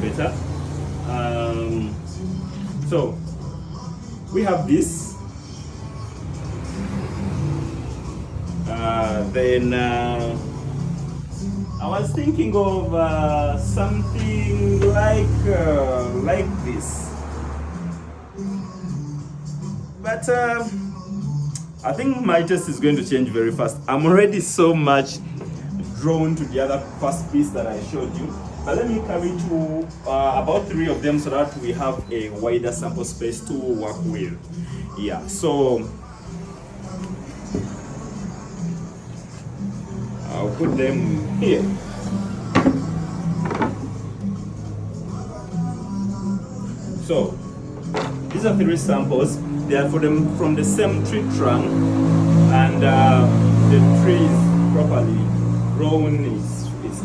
better. So we have this. Then I was thinking of something like this, but I think my taste is going to change very fast. I'm already so much drawn to the other first piece that I showed you. But let me carry to about 3 of them so that we have a wider sample space to work with. Yeah, so I'll put them here. So these are 3 samples. They are from the same tree trunk, and the tree is properly grown. It's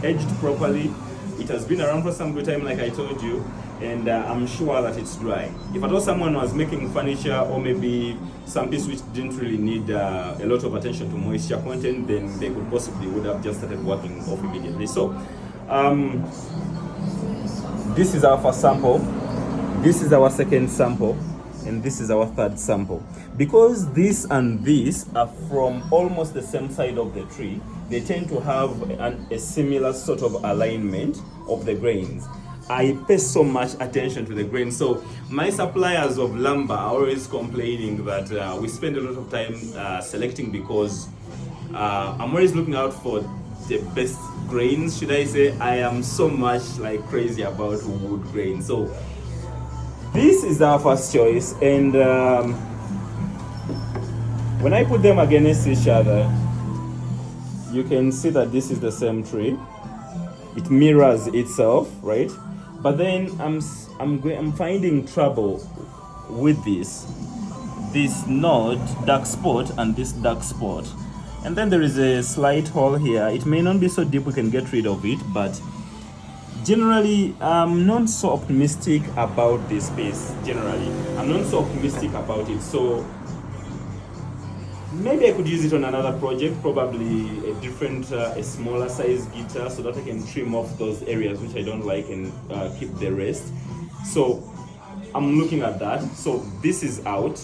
edged properly. It has been around for some good time, like I told you, and I'm sure that it's dry. If at all someone was making furniture or maybe some piece which didn't really need a lot of attention to moisture content, then they would have just started working off immediately. So this is our first sample, this is our second sample, and this is our third sample. Because this and this are from almost the same side of the tree, they tend to have a similar sort of alignment of the grains. I pay so much attention to the grains. So my suppliers of lumber are always complaining that we spend a lot of time selecting, because I'm always looking out for the best grains, should I say. I am so much like crazy about wood grain. So this is our first choice, and when I put them against each other, you can see that this is the same tree. It mirrors itself, right? But then I'm finding trouble with this node, dark spot, and this dark spot. And then there is a slight hole here. It may not be so deep we can get rid of it, but generally I'm not so optimistic about this piece. Generally, I'm not so optimistic about it. So maybe I could use it on another project, probably a different, a smaller size guitar, so that I can trim off those areas which I don't like and keep the rest. So I'm looking at that. So this is out.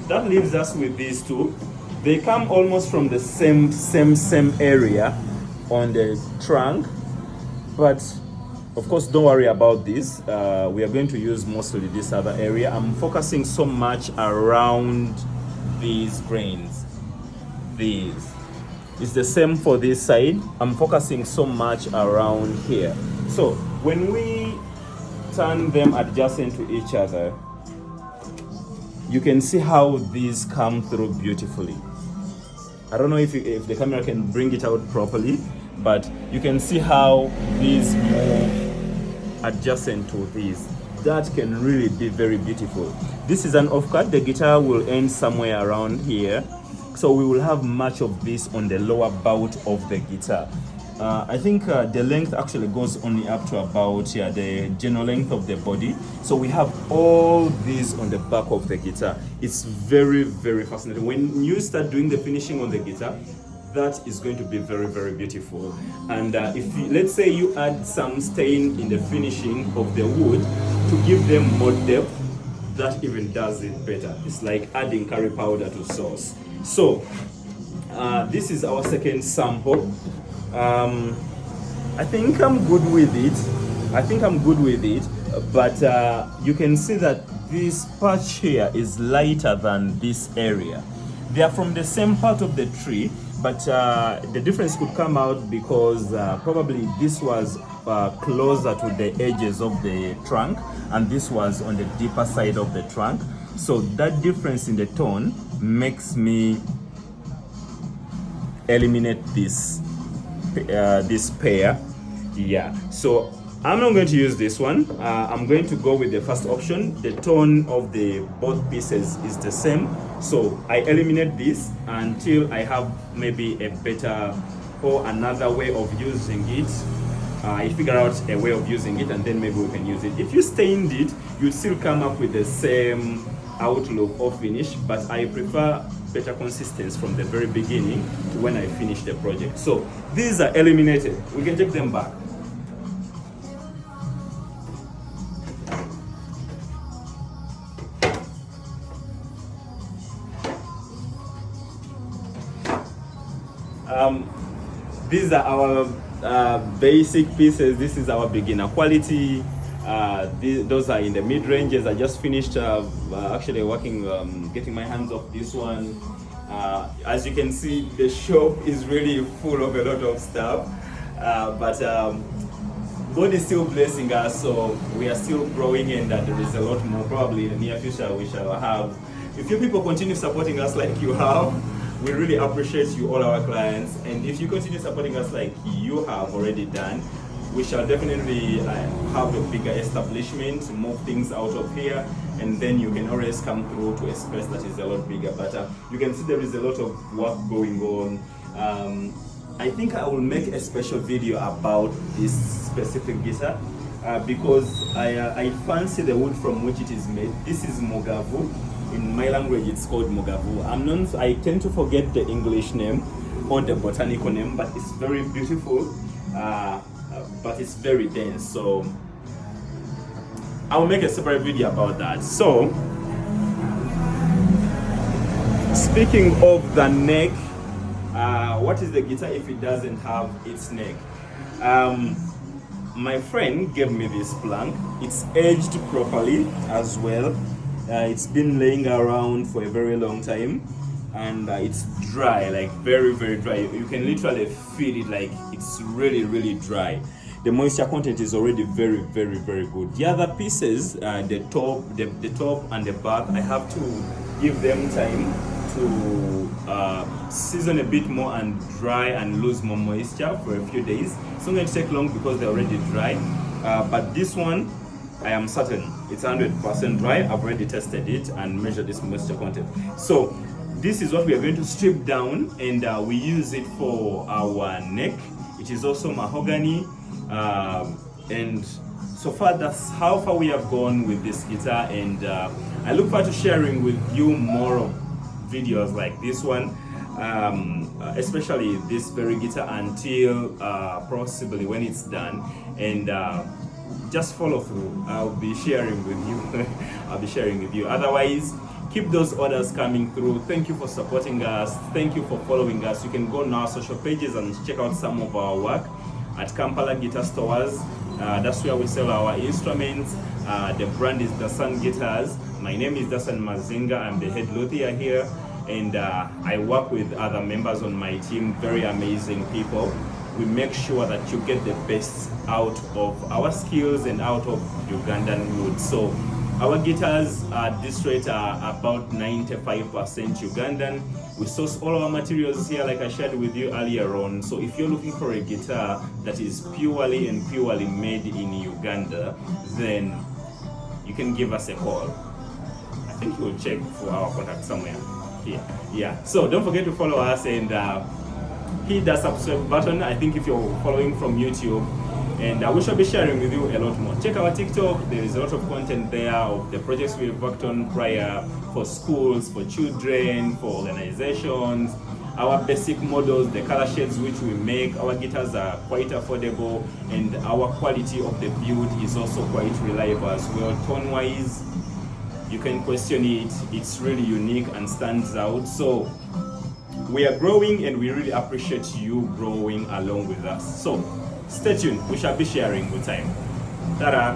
That leaves us with these 2. They come almost from the same area on the trunk, but of course, don't worry about this. We are going to use mostly this other area. I'm focusing so much around these grains. These. It's the same for this side. I'm focusing so much around here. So when we turn them adjacent to each other, you can see how these come through beautifully. I don't know if the camera can bring it out properly, but you can see how these move adjacent to these. That can really be very beautiful. This is an offcut. The guitar will end somewhere around here, so we will have much of this on the lower bout of the guitar. I think the length actually goes only up to about the general length of the body. So we have all these on the back of the guitar. It's very, very fascinating. When you start doing the finishing on the guitar, that is going to be very, very beautiful. And if let's say you add some stain in the finishing of the wood to give them more depth, that even does it better. It's like adding curry powder to sauce. So this is our second sample. I think I'm good with it. But you can see that this patch here is lighter than this area. They are from the same part of the tree, but the difference could come out because probably this was closer to the edges of the trunk, and this was on the deeper side of the trunk. So that difference in the tone makes me eliminate this pair. Yeah, so I'm not going to use this one. I'm going to go with the first option. The tone of the both pieces is the same, so I eliminate this until I have maybe a better or another way of using it. I figure out a way of using it, and then maybe we can use it. If you stained it, you'd still come up with the same outlook or finish, but I prefer better consistency from the very beginning to when I finish the project. So these are eliminated. We can take them back. These are our basic pieces. This is our beginner quality. Those are in the mid ranges. I just finished actually working, getting my hands off this one. As you can see, the shop is really full of a lot of stuff, but God is still blessing us, so we are still growing, and there is a lot more. Probably in the near future we shall have. If you people continue supporting us like you have, we really appreciate you, all our clients, and if you continue supporting us like you have already done, we shall definitely have a bigger establishment, move things out of here, and then you can always come through to a space that is a lot bigger. But you can see there is a lot of work going on. I think I will make a special video about this specific guitar because I fancy the wood from which it is made. This is Mogavu. In my language, it's called Mogavu. I tend to forget the English name or the botanical name, but it's very beautiful. But it's very dense, so I will make a separate video about that. So, speaking of the neck, what is the guitar if it doesn't have its neck? My friend gave me this plank. It's edged properly as well. It's been laying around for a very long time, and it's dry, like very, very dry. You can literally feel it, like it's really, really dry. The moisture content is already very, very, very good. The other pieces, the top and the back, I have to give them time to season a bit more and dry and lose more moisture for a few days. It's not going to take long because they're already dry. But this one, I am certain it's 100% dry. I've already tested it and measured this moisture content. So this is what we are going to strip down, and we use it for our neck. It is also mahogany, and so far that's how far we have gone with this guitar, and I look forward to sharing with you more of videos like this one, especially this very guitar, until possibly when it's done, and just follow through. I'll be sharing with you. Otherwise, keep those orders coming through. Thank you for supporting us. Thank you for following us. You can go on our social pages and check out some of our work at Kampala Guitar Stores. That's where we sell our instruments. The brand is Dasan Guitars. My name is Dasan Mazinga. I'm the head luthier here, and I work with other members on my team, very amazing people. We make sure that you get the best out of our skills and out of Ugandan wood. So our guitars at this rate are about 95% Ugandan. We source all our materials here, like I shared with you earlier on. So if you're looking for a guitar that is purely made in Uganda, then you can give us a call. I think you'll check for our contact somewhere here. Yeah. So don't forget to follow us and hit that subscribe button, I think, if you're following from YouTube. And we shall be sharing with you a lot more. Check our TikTok. There is a lot of content there of the projects we've worked on prior, for schools, for children, for organizations. Our basic models, the color shades which we make. Our guitars are quite affordable, and our quality of the build is also quite reliable as well. Tone-wise, you can question it. It's really unique and stands out. So we are growing, and we really appreciate you growing along with us. So stay tuned. We shall be sharing with time. Ta-da!